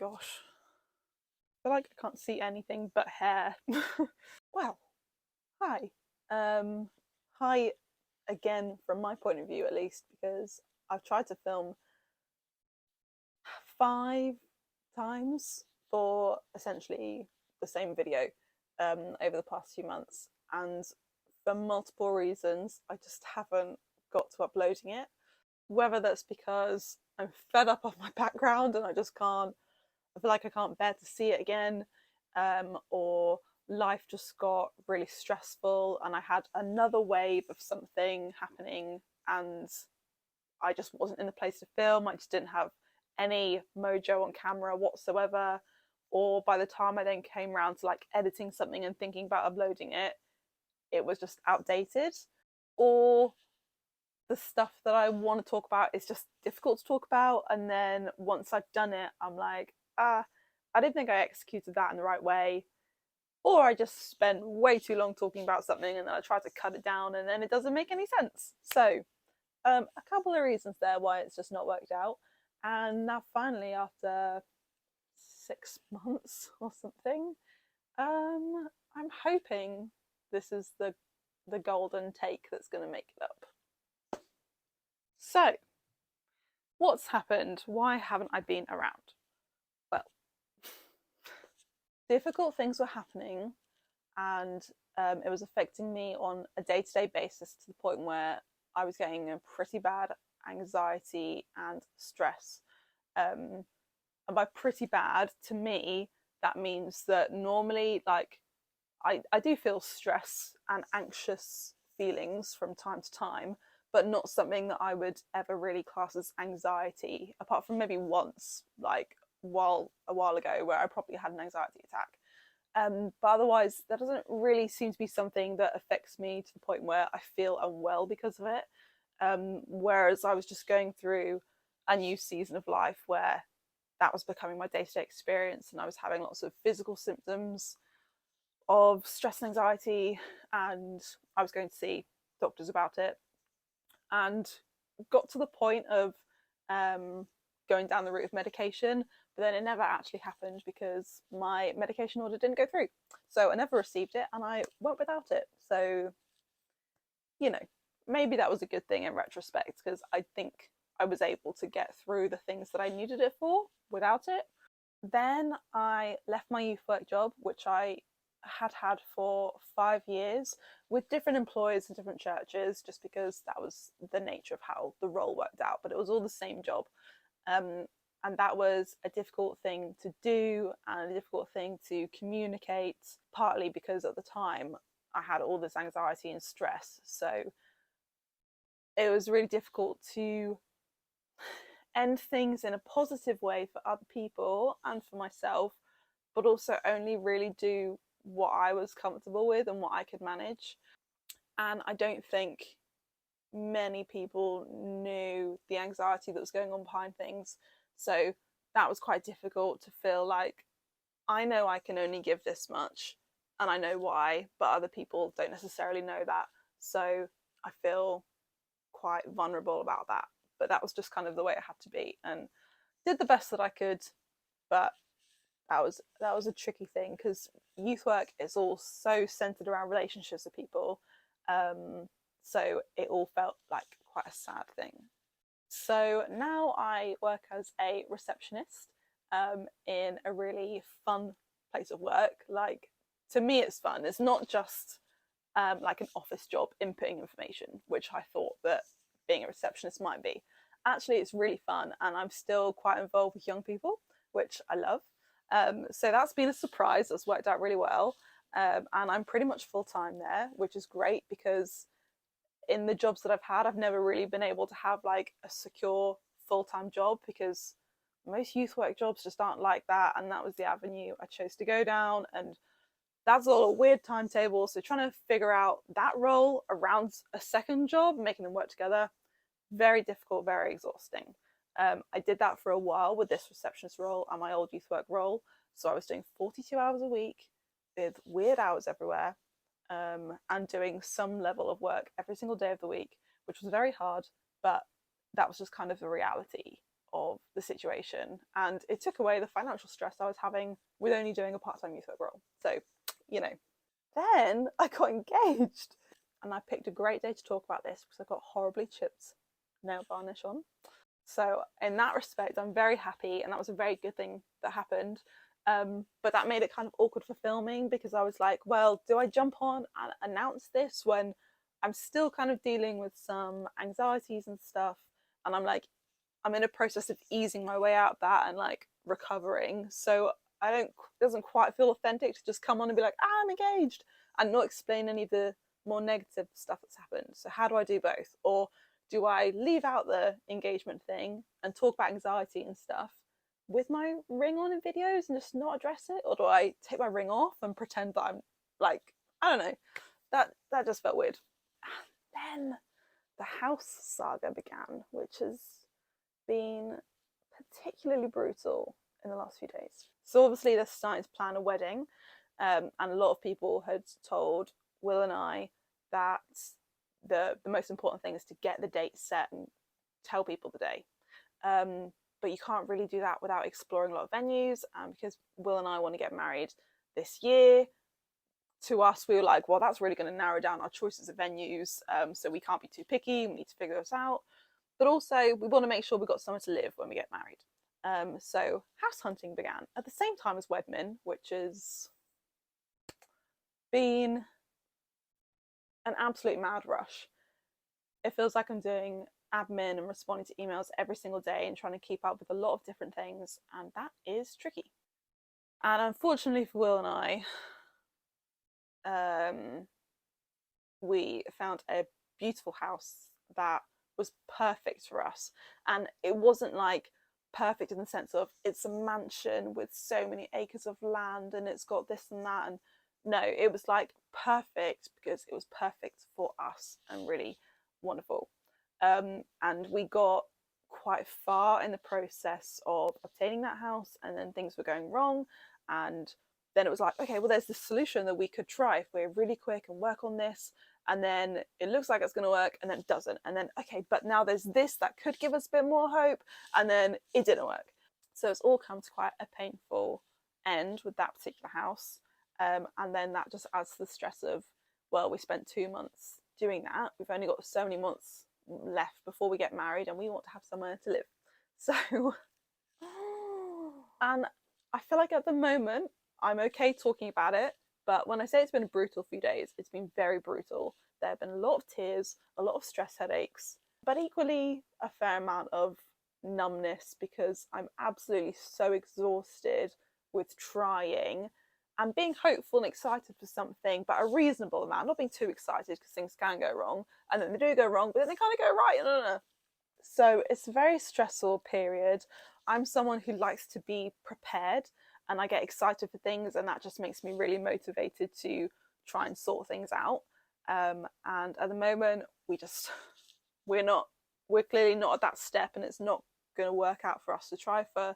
gosh. I feel like I can't see anything but hair. Well, hi. Hi again from my point of view at least, because I've tried to film 5 times for essentially the same video over the past few months, and for multiple reasons I just haven't got to uploading it. Whether that's because I'm fed up of my background and I just can't, I feel like I can't bear to see it again, or life just got really stressful and I had another wave of something happening and I just wasn't in the place to film. I just didn't have any mojo on camera whatsoever. Or by the time I then came around to like editing something and thinking about uploading it, it was just outdated. Or the stuff that I want to talk about is just difficult to talk about. And then once I've done it, I'm like, I didn't think I executed that in the right way. Or I just spent way too long talking about something and then I try to cut it down and then it doesn't make any sense. So, a couple of reasons there why it's just not worked out. And now finally, after 6 months or something, I'm hoping this is the golden take that's going to make it up. So, what's happened? Why haven't I been around? Well, difficult things were happening, and it was affecting me on a day-to-day basis to the point where I was getting a pretty bad anxiety and stress. And by pretty bad, to me, that means that normally, like, I do feel stress and anxious feelings from time to time, but not something that I would ever really class as anxiety, apart from maybe once, like a while ago, where I probably had an anxiety attack. But otherwise, that doesn't really seem to be something that affects me to the point where I feel unwell because of it. Whereas I was just going through a new season of life where that was becoming my day-to-day experience, and I was having lots of physical symptoms of stress and anxiety, and I was going to see doctors about it, and got to the point of going down the route of medication, but then it never actually happened because my medication order didn't go through. So I never received it and I went without it. So, you know, maybe that was a good thing in retrospect because I think I was able to get through the things that I needed it for without it. Then I left my youth work job, which I had for 5 years with different employers and different churches, just because that was the nature of how the role worked out, but it was all the same job. And that was a difficult thing to do and a difficult thing to communicate, partly because at the time I had all this anxiety and stress. So it was really difficult to end things in a positive way for other people and for myself, but also only really do what I was comfortable with and what I could manage. And I don't think many people knew the anxiety that was going on behind things. So that was quite difficult to feel like I know I can only give this much and I know why, but other people don't necessarily know that. So I feel quite vulnerable about that. But that was just kind of the way it had to be, and did the best that I could. But that was a tricky thing because youth work is all so centered around relationships with people. So it all felt like quite a sad thing. So now I work as a receptionist in a really fun place of work. Like, to me, it's fun. It's not just like an office job inputting information, which I thought that being a receptionist might be. Actually, it's really fun, and I'm still quite involved with young people, which I love. So that's been a surprise. That's worked out really well. And I'm pretty much full time there, which is great because in the jobs that I've had, I've never really been able to have like a secure full time job because most youth work jobs just aren't like that. And that was the avenue I chose to go down. And that's all a weird timetable. So trying to figure out that role around a second job, making them work together, very difficult, very exhausting. I did that for a while with this receptionist role and my old youth work role. So I was doing 42 hours a week with weird hours everywhere, and doing some level of work every single day of the week, which was very hard, but that was just kind of the reality of the situation, and it took away the financial stress I was having with only doing a part-time youth work role. So, you know, then I got engaged, and I picked a great day to talk about this because I got horribly chipped nail varnish on. So in that respect, I'm very happy, and that was a very good thing that happened. But that made it kind of awkward for filming because I was like, well, do I jump on and announce this when I'm still kind of dealing with some anxieties and stuff? And I'm in a process of easing my way out of that and like recovering. So it doesn't quite feel authentic to just come on and be like, I'm engaged, and not explain any of the more negative stuff that's happened. So how do I do both? Or do I leave out the engagement thing and talk about anxiety and stuff with my ring on in videos and just not address it? Or do I take my ring off and pretend that I'm like, I don't know. That just felt weird. Then the house saga began, which has been particularly brutal in the last few days. So obviously they're starting to plan a wedding, and a lot of people had told Will and I that the most important thing is to get the date set and tell people the day. But you can't really do that without exploring a lot of venues. Because Will and I want to get married this year, to us, we were like, well, that's really going to narrow down our choices of venues. So we can't be too picky. We need to figure this out. But also, we want to make sure we've got somewhere to live when we get married. So house hunting began at the same time as Wedmin, which has been an absolute mad rush. It feels like I'm doing admin and responding to emails every single day and trying to keep up with a lot of different things, and that is tricky. And unfortunately for Will and I, we found a beautiful house that was perfect for us. And it wasn't like perfect in the sense of it's a mansion with so many acres of land and it's got this and that. And no, it was like perfect because it was perfect for us and really wonderful. And we got quite far in the process of obtaining that house, and then things were going wrong. And then it was like, okay, well, there's this solution that we could try if we're really quick and work on this. And then it looks like it's going to work, and then it doesn't. And then, okay, but now there's this that could give us a bit more hope, and then it didn't work. So it's all come to quite a painful end with that particular house. And then that just adds to the stress of, well, we spent 2 months doing that. We've only got so many months left before we get married, and we want to have somewhere to live. So, and I feel like at the moment, I'm okay talking about it. But when I say it's been a brutal few days, it's been very brutal. There have been a lot of tears, a lot of stress headaches, but equally a fair amount of numbness because I'm absolutely so exhausted with trying and being hopeful and excited for something, but a reasonable amount, not being too excited because things can go wrong, and then they do go wrong, but then they kind of go right. So it's a very stressful period. I'm someone who likes to be prepared, and I get excited for things, and that just makes me really motivated to try and sort things out. And at the moment, we're clearly not at that step, and it's not going to work out for us to try for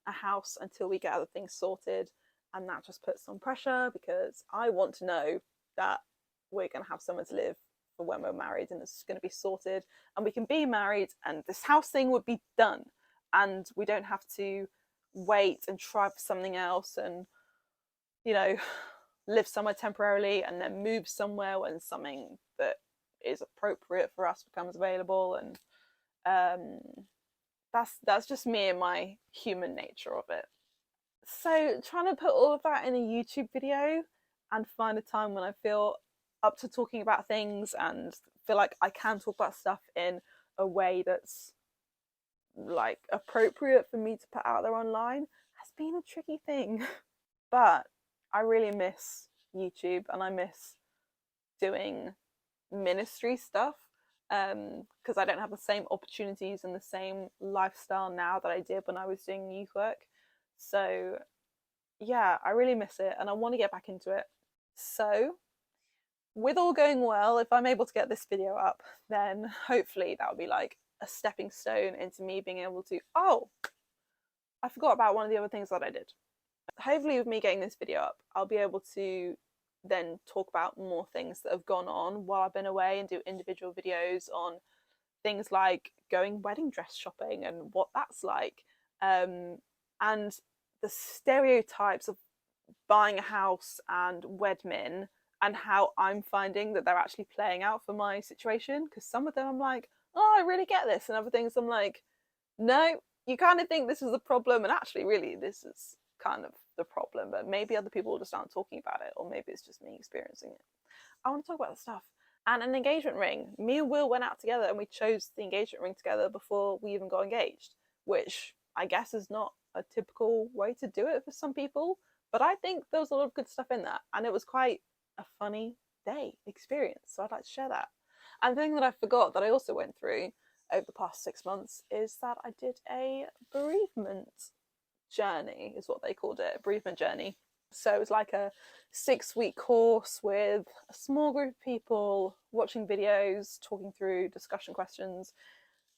a house until we get other things sorted. And that just puts some pressure because I want to know that we're going to have somewhere to live for when we're married, and it's going to be sorted, and we can be married, and this house thing would be done, and we don't have to wait and try for something else and live somewhere temporarily and then move somewhere when something that is appropriate for us becomes available. And that's just me and my human nature of it. So trying to put all of that in a YouTube video and find a time when I feel up to talking about things and feel like I can talk about stuff in a way that's like appropriate for me to put out there online has been a tricky thing. But I really miss YouTube, and I miss doing ministry stuff because I don't have the same opportunities and the same lifestyle now that I did when I was doing youth work. So yeah, I really miss it, and I want to get back into it. So with all going well, if I'm able to get this video up, then hopefully that'll be like a stepping stone into me being able to, oh, I forgot about one of the other things that I did. Hopefully with me getting this video up, I'll be able to then talk about more things that have gone on while I've been away and do individual videos on things like going wedding dress shopping and what that's like, and the stereotypes of buying a house and wedmin, and how I'm finding that they're actually playing out for my situation. Because some of them I'm like, oh, I really get this, and other things I'm like, no, you kind of think this is the problem, and actually, really, this is kind of the problem. But maybe other people just aren't talking about it, or maybe it's just me experiencing it. I want to talk about the stuff. And an engagement ring. Me and Will went out together and we chose the engagement ring together before we even got engaged, which I guess is not a typical way to do it for some people. But I think there was a lot of good stuff in that. And it was quite a funny day experience. So I'd like to share that. And the thing that I forgot that I also went through over the past 6 months is that I did a bereavement journey, is what they called it, a bereavement journey. So it was like a 6-week course with a small group of people watching videos, talking through discussion questions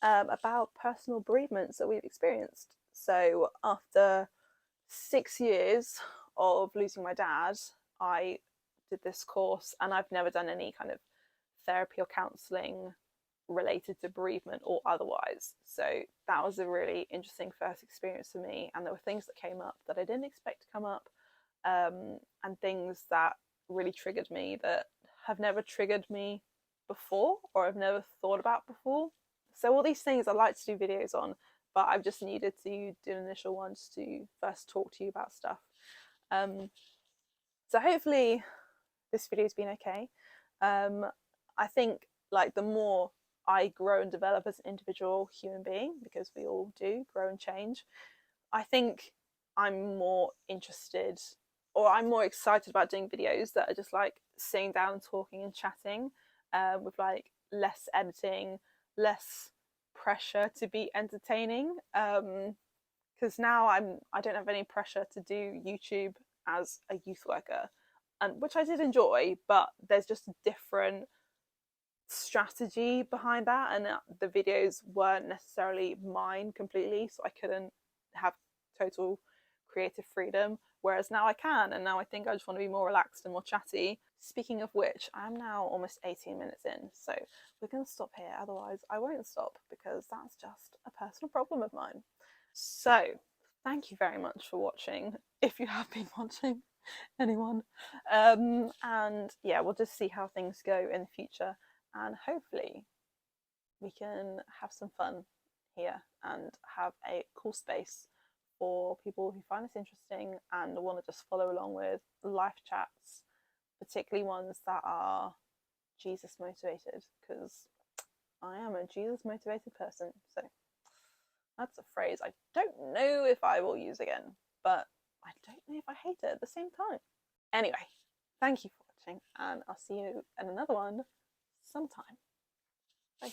about personal bereavements that we've experienced. So after 6 years of losing my dad, I did this course, and I've never done any kind of therapy or counselling related to bereavement or otherwise. So that was a really interesting first experience for me, and there were things that came up that I didn't expect to come up, and things that really triggered me that have never triggered me before, or I've never thought about before. So all these things I like to do videos on, but I've just needed to do an initial one just to first talk to you about stuff. So hopefully this video's been okay. I think like the more I grow and develop as an individual human being, because we all do grow and change, I think I'm more interested, or I'm more excited about doing videos that are just like sitting down and talking and chatting, with like less editing, less pressure to be entertaining. Because now I don't have any pressure to do YouTube as a youth worker, and which I did enjoy, but there's just a different strategy behind that, and the videos weren't necessarily mine completely, so I couldn't have total creative freedom, whereas now I can, and now I think I just want to be more relaxed and more chatty. Speaking of which, I'm now almost 18 minutes in, so we're going to stop here, otherwise I won't stop, because that's just a personal problem of mine. So thank you very much for watching, if you have been watching, anyone. And yeah, we'll just see how things go in the future, and hopefully we can have some fun here and have a cool space for people who find this interesting and want to just follow along with life chats, particularly ones that are Jesus motivated, because I am a Jesus motivated person. So that's a phrase I don't know if I will use again, but I don't know if I hate it at the same time. Anyway, thank you for watching, and I'll see you in another one sometime. Bye.